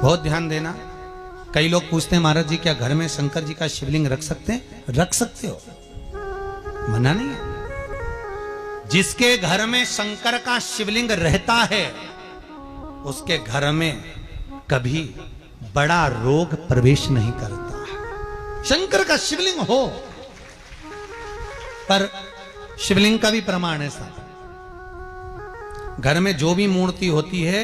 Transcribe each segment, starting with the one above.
बहुत ध्यान देना। कई लोग पूछते हैं महाराज जी क्या घर में शंकर जी का शिवलिंग रख सकते हैं? रख सकते हो, मना नहीं है। जिसके घर में शंकर का शिवलिंग रहता है उसके घर में कभी बड़ा रोग प्रवेश नहीं करता। शंकर का शिवलिंग हो, पर शिवलिंग का भी प्रमाण है साहब। घर में जो भी मूर्ति होती है,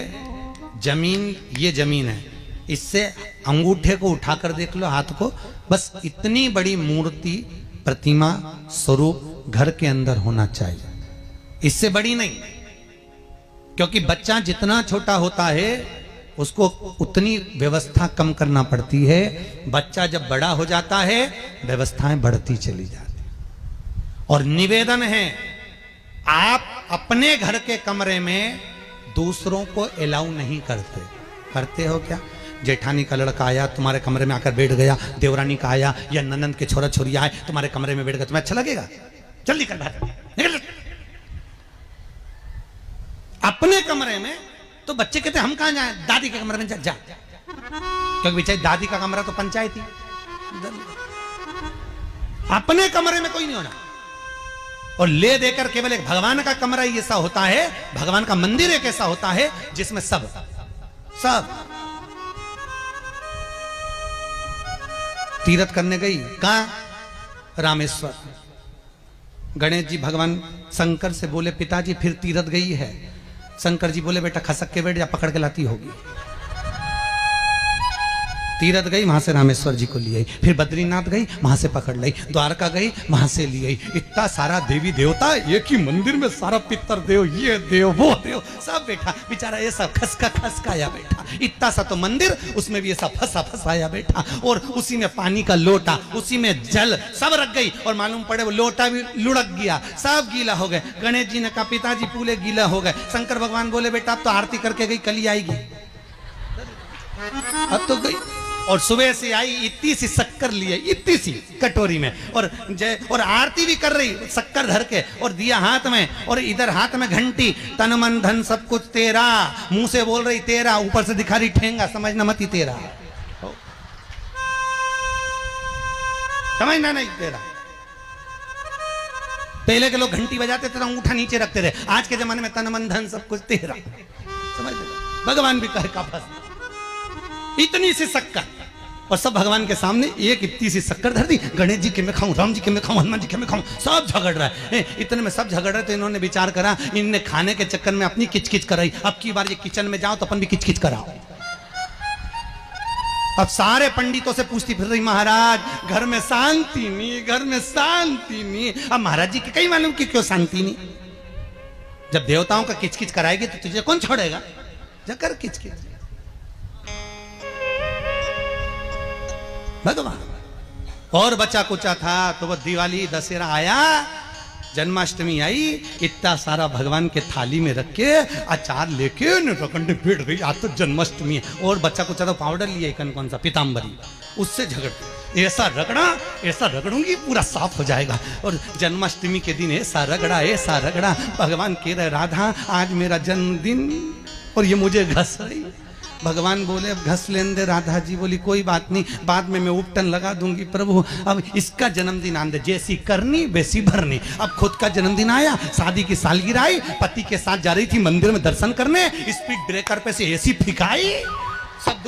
जमीन ये जमीन है, इससे अंगूठे को उठाकर देख लो, हाथ को, बस इतनी बड़ी मूर्ति प्रतिमा स्वरूप घर के अंदर होना चाहिए, इससे बड़ी नहीं। क्योंकि बच्चा जितना छोटा होता है उसको उतनी व्यवस्था कम करना पड़ती है। बच्चा जब बड़ा हो जाता है व्यवस्थाएं बढ़ती चली जाती। और निवेदन है, आप अपने घर के कमरे में दूसरों को अलाउ नहीं करते। करते हो क्या? जेठानी का लड़का आया तुम्हारे कमरे में आकर बैठ गया, देवरानी का आया या ननंद के छोरा छोरी आए तुम्हारे कमरे में बैठ गया, तुम्हें अच्छा लगेगा? जल्दी कर बाहर निकल। अपने कमरे में तो बच्चे कहते हम कहां जाएं? दादी के कमरे में जा, क्योंकि बेचारी दादी का कमरा तो पंचायती। अपने कमरे में कोई नहीं होना। और ले देकर केवल एक भगवान का कमरा ही ऐसा होता है, भगवान का मंदिर एक ऐसा होता है जिसमें सब तीर्थ करने गई। कहां? रामेश्वर। गणेश जी भगवान शंकर से बोले पिताजी फिर तीर्थ गई है। शंकर जी बोले बेटा खसक के बैठ जा, पकड़ के लाती होगी। तीरथ गई, वहां से रामेश्वर जी को ले आई। फिर बद्रीनाथ गई, वहां से पकड़ लाई। द्वारका गई, वहां से ले आई। इतना सारा देवी देवता एक ही मंदिर में, सारा पितर देव, ये देव वो देव सब बैठा। बेचारा ये सब खसकाया बैठा। इतना सा तो मंदिर, उसमें भी ये सब फंसाया बैठा। और उसी में पानी का लोटा, उसी में जल सब रख गई। और मालूम पड़े वो लोटा भी लुढ़क गया, सब गीला हो गए। गणेश जी ने कहा पिताजी पूरे गीला हो गए। शंकर भगवान बोले बेटा अब तो आरती करके गई, कल ही आएगी। अब तो गई। और सुबह से आई, इतनी सी शक्कर लिए, इतनी सी कटोरी में, और आरती भी कर रही शक्कर धर के, और दिया हाथ में, और इधर हाथ में घंटी, तन मन धन सब कुछ तेरा। मुंह से बोल रही तेरा, ऊपर से दिखा रही ठेंगा, समझना मत ही तेरा, समझना नहीं तेरा। पहले के लोग घंटी बजाते थे तो अंगूठा नीचे रखते थे। आज के जमाने में तन मन धन सब कुछ तेरा, समझ भगवान भी कहे का फंस। इतनी सी शक्कर, और सब भगवान के सामने एक इतनी सी शक्कर धर दी। गणेश जी के मैं खाऊं, राम जी के मैं खाऊं, हनुमान जी के मैं खाऊं, सब झगड़ रहा है। इतने में सब झगड़ रहे तो इन्होंने विचार करा, इनने खाने के चक्कर में अपनी किचकिच कराई। अब की बार ये किचन में जाओ तो अपन भी किचकिच कराओ। अब सारे पंडितों से पूछती फिर रही महाराज घर में शांति नहीं, घर में शांति नहीं। अब महाराज जी के कई मालूम कि क्यों शांति नहीं। जब देवताओं का किचकिच कराएगी तो तुझे कौन छोड़ेगा? जकर किचकिच भगवान। और बचा कुचा था तो वो दिवाली दशहरा आया, जन्माष्टमी आई, इतना सारा भगवान के थाली में रख के अचार लेके रखंडे बैठ गई। आज तो जन्माष्टमी है। और बच्चा कुचा तो पाउडर लिए कौन सा पीताम्बरी, उससे झगड़ते। ऐसा रगड़ूंगी पूरा साफ हो जाएगा। और जन्माष्टमी के दिन ऐसा रगड़ा भगवान कह रहे राधा आज मेरा जन्मदिन और ये मुझे घस रही। भगवान बोले अब घस लेने दे। राधा जी बोली कोई बात नहीं, बाद में मैं उपटन लगा दूंगी प्रभु। अब इसका जन्मदिन आंदे, जैसी करनी वैसी भरनी। अब खुद का जन्मदिन आया, शादी की सालगिरह आई, पति के साथ जा रही थी मंदिर में दर्शन करने, स्पीड ब्रेकर पे से एसी फिकाई, सब